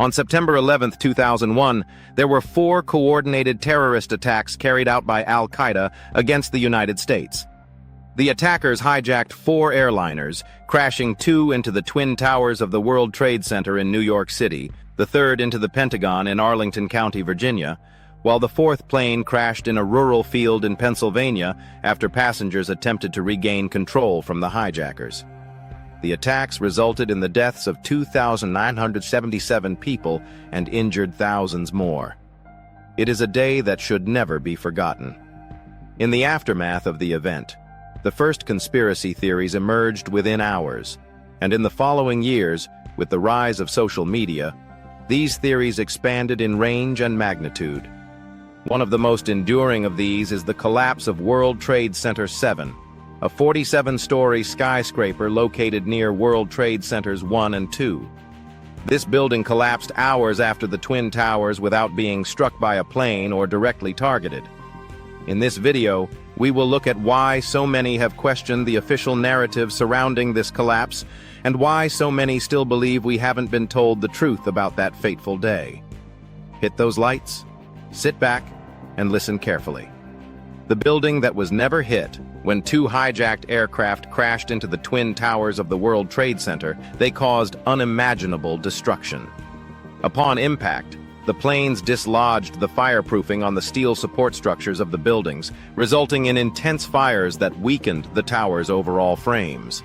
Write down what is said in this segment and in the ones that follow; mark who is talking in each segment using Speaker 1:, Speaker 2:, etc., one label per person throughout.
Speaker 1: On September 11, 2001, there were 4 coordinated terrorist attacks carried out by Al-Qaeda against the United States. The attackers hijacked 4 airliners, crashing 2 into the Twin Towers of the World Trade Center in New York City, the 3rd into the Pentagon in Arlington County, Virginia, while the 4th plane crashed in a rural field in Pennsylvania after passengers attempted to regain control from the hijackers. The attacks resulted in the deaths of 2,977 people and injured thousands more. It is a day that should never be forgotten. In the aftermath of the event, the first conspiracy theories emerged within hours, and in the following years, with the rise of social media, these theories expanded in range and magnitude. One of the most enduring of these is the collapse of World Trade Center 7, a 47-story skyscraper located near World Trade Centers 1 and 2. This building collapsed hours after the Twin Towers without being struck by a plane or directly targeted. In this video, we will look at why so many have questioned the official narrative surrounding this collapse and why so many still believe we haven't been told the truth about that fateful day. Hit those lights, sit back, and listen carefully. The building that was never hit when 2 hijacked aircraft crashed into the Twin Towers of the World Trade Center, they caused unimaginable destruction. Upon impact, the planes dislodged the fireproofing on the steel support structures of the buildings, resulting in intense fires that weakened the tower's overall frames.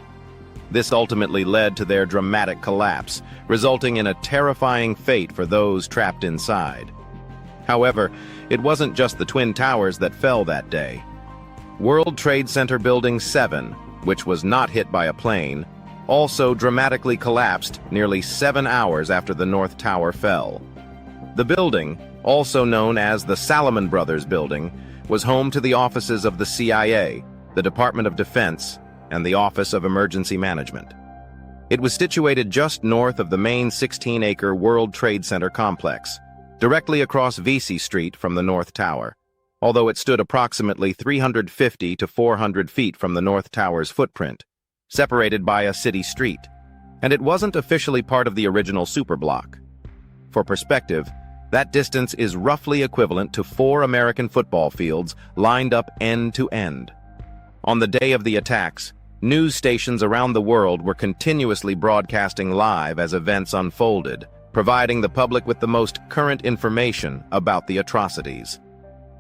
Speaker 1: This ultimately led to their dramatic collapse, resulting in a terrifying fate for those trapped inside. However, it wasn't just the Twin Towers that fell that day. World Trade Center Building 7, which was not hit by a plane, also dramatically collapsed nearly 7 hours after the North Tower fell. The building, also known as the Salomon Brothers Building, was home to the offices of the CIA, the Department of Defense, and the Office of Emergency Management. It was situated just north of the main 16-acre World Trade Center complex, directly across Vesey Street from the North Tower, although it stood approximately 350 to 400 feet from the North Tower's footprint, separated by a city street, and it wasn't officially part of the original superblock. For perspective, that distance is roughly equivalent to 4 American football fields lined up end to end. On the day of the attacks, news stations around the world were continuously broadcasting live as events unfolded, providing the public with the most current information about the atrocities.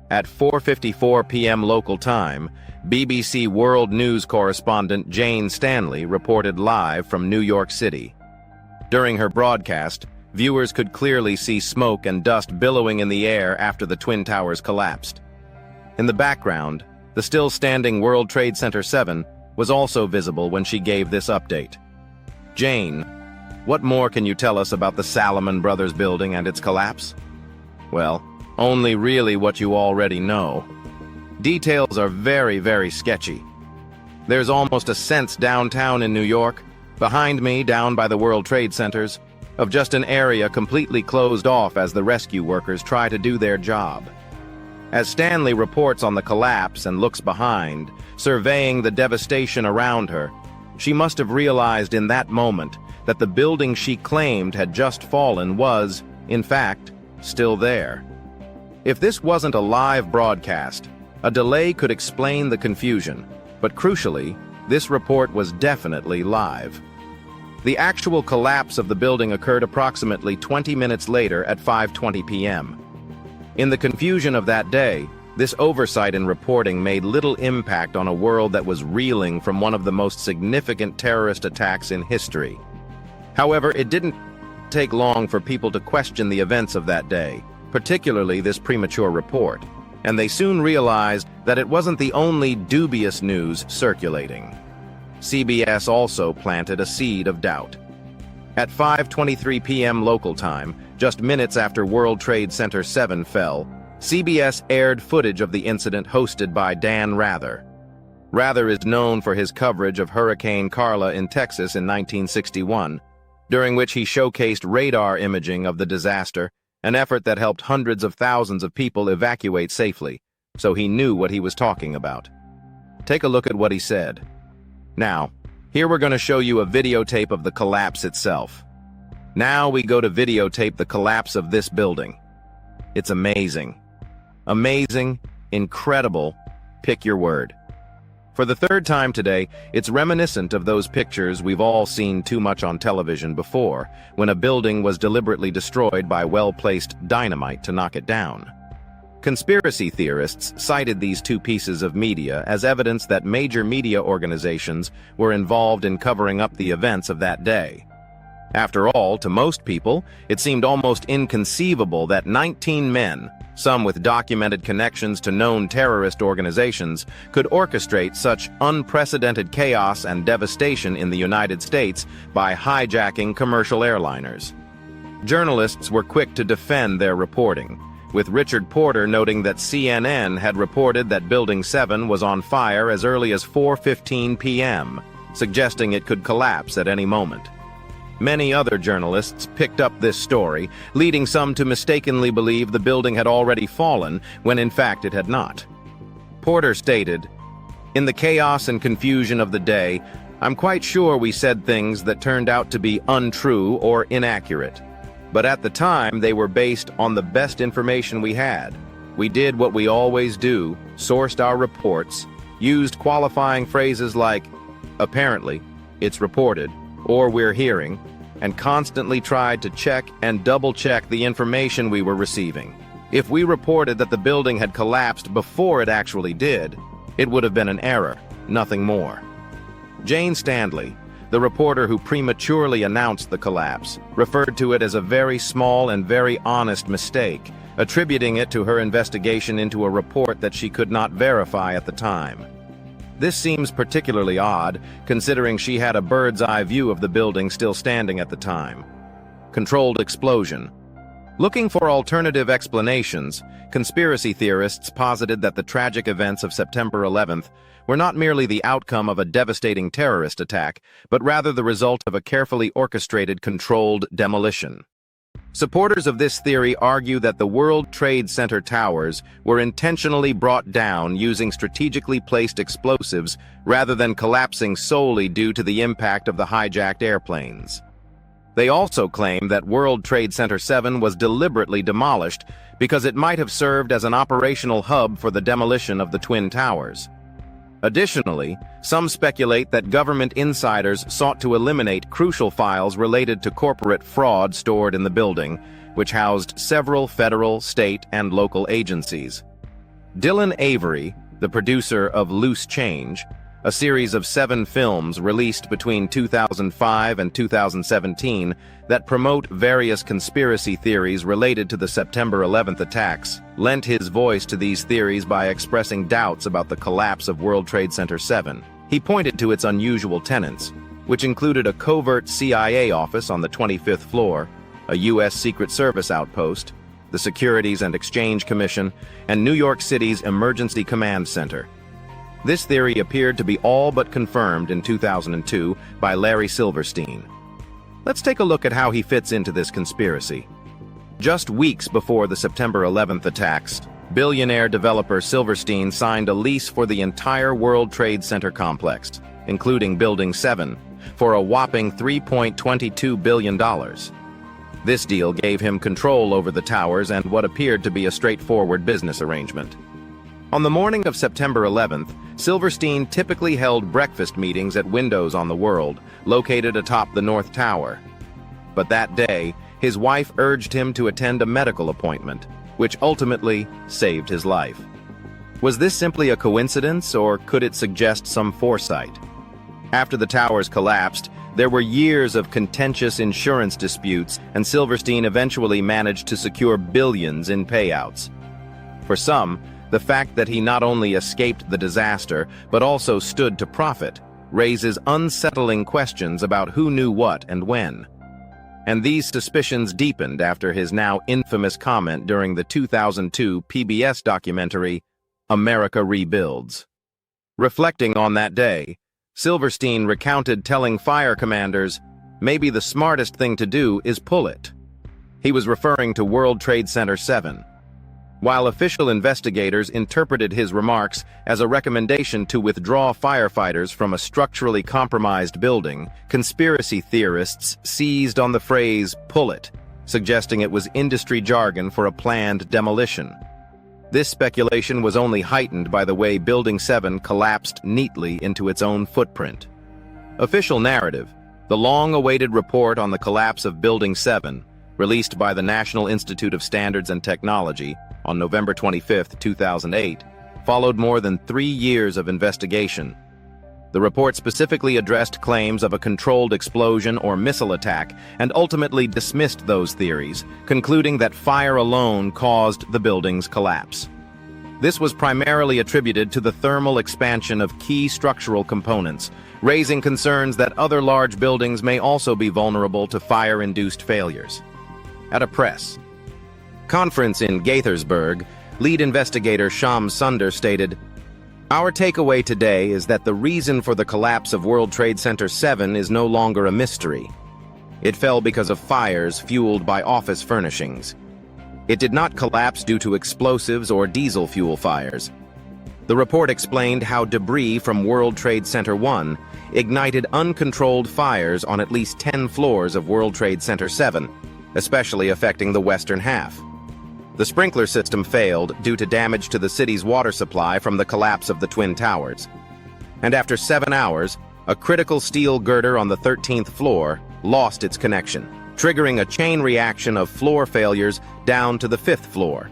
Speaker 1: At 4:54 p.m. local time, BBC World News correspondent Jane Stanley reported live from New York City. During her broadcast, viewers could clearly see smoke and dust billowing in the air after the Twin Towers collapsed. In the background, the still-standing World Trade Center 7 was also visible when she gave this update. Jane, what more can you tell us about the Salomon Brothers building and its collapse? Well, only really what you already know. Details are very, very sketchy. There's almost a sense downtown in New York, behind me down by the World Trade Centers, of just an area completely closed off as the rescue workers try to do their job. As Stanley reports on the collapse and looks behind, surveying the devastation around her, she must have realized in that moment that the building she claimed had just fallen was, in fact, still there. If this wasn't a live broadcast, a delay could explain the confusion, but crucially, this report was definitely live. The actual collapse of the building occurred approximately 20 minutes later at 5:20 p.m. In the confusion of that day, this oversight in reporting made little impact on a world that was reeling from one of the most significant terrorist attacks in history. However, it didn't take long for people to question the events of that day, particularly this premature report, and they soon realized that it wasn't the only dubious news circulating. CBS also planted a seed of doubt. At 5:23 p.m. local time, just minutes after World Trade Center 7 fell, CBS aired footage of the incident hosted by Dan Rather. Rather is known for his coverage of Hurricane Carla in Texas in 1961, during which he showcased radar imaging of the disaster, an effort that helped hundreds of thousands of people evacuate safely, so he knew what he was talking about. Take a look at what he said. Now, here we're going to show you a videotape of the collapse itself. Now we go to videotape the collapse of this building. It's amazing. Amazing, incredible, pick your word. For the third time today, it's reminiscent of those pictures we've all seen too much on television before, when a building was deliberately destroyed by well-placed dynamite to knock it down. Conspiracy theorists cited these two pieces of media as evidence that major media organizations were involved in covering up the events of that day. After all, to most people, it seemed almost inconceivable that 19 men, some with documented connections to known terrorist organizations, could orchestrate such unprecedented chaos and devastation in the United States by hijacking commercial airliners. Journalists were quick to defend their reporting, with Richard Porter noting that CNN had reported that Building 7 was on fire as early as 4:15 p.m., suggesting it could collapse at any moment. Many other journalists picked up this story, leading some to mistakenly believe the building had already fallen, when in fact it had not. Porter stated, "In the chaos and confusion of the day, I'm quite sure we said things that turned out to be untrue or inaccurate. But at the time, they were based on the best information we had. We did what we always do, sourced our reports, used qualifying phrases like, 'apparently,' 'it's reported,' or 'we're hearing,' and constantly tried to check and double-check the information we were receiving. If we reported that the building had collapsed before it actually did, it would have been an error, nothing more." Jane Standley, the reporter who prematurely announced the collapse, referred to it as a very small and very honest mistake, attributing it to her investigation into a report that she could not verify at the time. This seems particularly odd, considering she had a bird's-eye view of the building still standing at the time. Controlled explosion. Looking for alternative explanations, conspiracy theorists posited that the tragic events of September 11th were not merely the outcome of a devastating terrorist attack, but rather the result of a carefully orchestrated, controlled demolition. Supporters of this theory argue that the World Trade Center towers were intentionally brought down using strategically placed explosives rather than collapsing solely due to the impact of the hijacked airplanes. They also claim that World Trade Center 7 was deliberately demolished because it might have served as an operational hub for the demolition of the Twin Towers. Additionally, some speculate that government insiders sought to eliminate crucial files related to corporate fraud stored in the building, which housed several federal, state, and local agencies. Dylan Avery, the producer of Loose Change, a series of 7 films released between 2005 and 2017 that promote various conspiracy theories related to the September 11th attacks, lent his voice to these theories by expressing doubts about the collapse of World Trade Center 7. He pointed to its unusual tenets, which included a covert CIA office on the 25th floor, a U.S. Secret Service outpost, the Securities and Exchange Commission, and New York City's Emergency Command Center. This theory appeared to be all but confirmed in 2002 by Larry Silverstein. Let's take a look at how he fits into this conspiracy. Just weeks before the September 11th attacks, billionaire developer Silverstein signed a lease for the entire World Trade Center complex, including Building 7, for a whopping $3.22 billion. This deal gave him control over the towers and what appeared to be a straightforward business arrangement. On the morning of September 11th, Silverstein typically held breakfast meetings at Windows on the World, located atop the North Tower. But that day, his wife urged him to attend a medical appointment, which ultimately saved his life. Was this simply a coincidence, or could it suggest some foresight? After the towers collapsed, there were years of contentious insurance disputes, and Silverstein eventually managed to secure billions in payouts. For some, the fact that he not only escaped the disaster, but also stood to profit, raises unsettling questions about who knew what and when. And these suspicions deepened after his now infamous comment during the 2002 PBS documentary, America Rebuilds. Reflecting on that day, Silverstein recounted telling fire commanders, "Maybe the smartest thing to do is pull it." He was referring to World Trade Center 7. while official investigators interpreted his remarks as a recommendation to withdraw firefighters from a structurally compromised building. Conspiracy theorists seized on the phrase "pull it," suggesting it was industry jargon for a planned demolition. This speculation was only heightened by the way Building 7 collapsed neatly into its own footprint. Official narrative: the long-awaited report on the collapse of Building 7, released by the National Institute of Standards and Technology on November 25, 2008, followed more than 3 years of investigation. The report specifically addressed claims of a controlled explosion or missile attack and ultimately dismissed those theories, concluding that fire alone caused the building's collapse. This was primarily attributed to the thermal expansion of key structural components, raising concerns that other large buildings may also be vulnerable to fire-induced failures. At a press conference in Gaithersburg, lead investigator Sham Sunder stated, "Our takeaway today is that the reason for the collapse of World Trade Center 7 is no longer a mystery. It fell because of fires fueled by office furnishings. It did not collapse due to explosives or diesel fuel fires." The report explained how debris from World Trade Center 1 ignited uncontrolled fires on at least 10 floors of World Trade Center 7, especially affecting the western half. The sprinkler system failed due to damage to the city's water supply from the collapse of the Twin Towers. And after 7 hours, a critical steel girder on the 13th floor lost its connection, triggering a chain reaction of floor failures down to the 5th floor.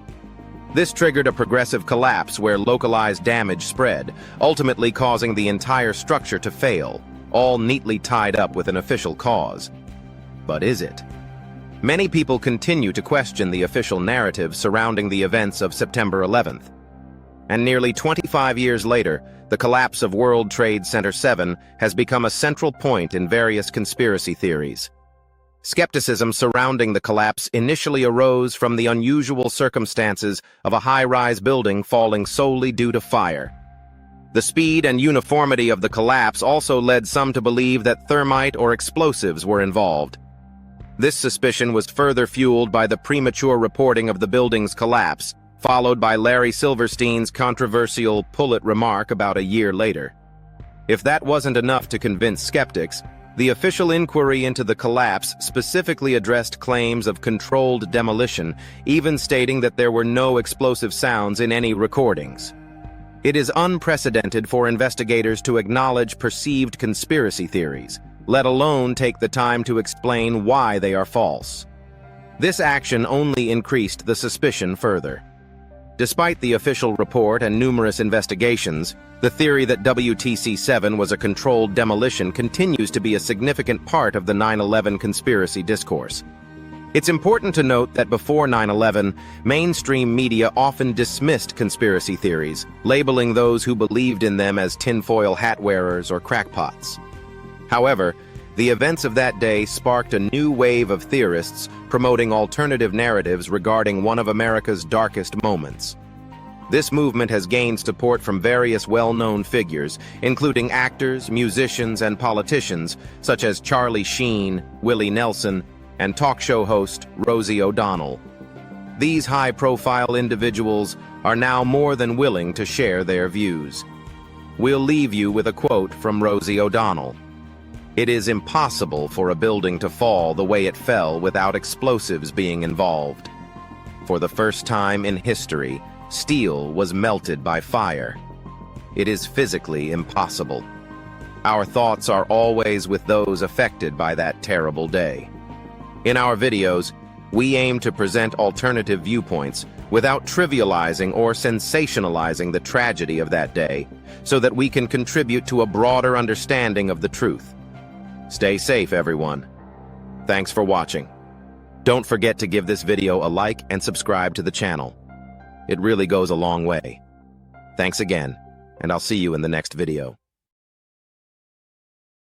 Speaker 1: This triggered a progressive collapse where localized damage spread, ultimately causing the entire structure to fail, all neatly tied up with an official cause. But is it? Many people continue to question the official narrative surrounding the events of September 11th. And nearly 25 years later, the collapse of World Trade Center 7 has become a central point in various conspiracy theories. Skepticism surrounding the collapse initially arose from the unusual circumstances of a high-rise building falling solely due to fire. The speed and uniformity of the collapse also led some to believe that thermite or explosives were involved. This suspicion was further fueled by the premature reporting of the building's collapse, followed by Larry Silverstein's controversial "pull it" remark about a year later. If that wasn't enough to convince skeptics, the official inquiry into the collapse specifically addressed claims of controlled demolition, even stating that there were no explosive sounds in any recordings. It is unprecedented for investigators to acknowledge perceived conspiracy theories, let alone take the time to explain why they are false. This action only increased the suspicion further. Despite the official report and numerous investigations, the theory that WTC-7 was a controlled demolition continues to be a significant part of the 9/11 conspiracy discourse. It's important to note that before 9/11, mainstream media often dismissed conspiracy theories, labeling those who believed in them as tinfoil hat wearers or crackpots. However, the events of that day sparked a new wave of theorists promoting alternative narratives regarding one of America's darkest moments. This movement has gained support from various well-known figures, including actors, musicians, and politicians such as Charlie Sheen, Willie Nelson, and talk show host Rosie O'Donnell. These high-profile individuals are now more than willing to share their views. We'll leave you with a quote from Rosie O'Donnell. "It is impossible for a building to fall the way it fell without explosives being involved. For the first time in history, steel was melted by fire. It is physically impossible. Our thoughts are always with those affected by that terrible day." In our videos, we aim to present alternative viewpoints without trivializing or sensationalizing the tragedy of that day, so that we can contribute to a broader understanding of the truth. Stay safe, everyone. Thanks for watching. Don't forget to give this video a like and subscribe to the channel. It really goes a long way. Thanks again, and I'll see you in the next video.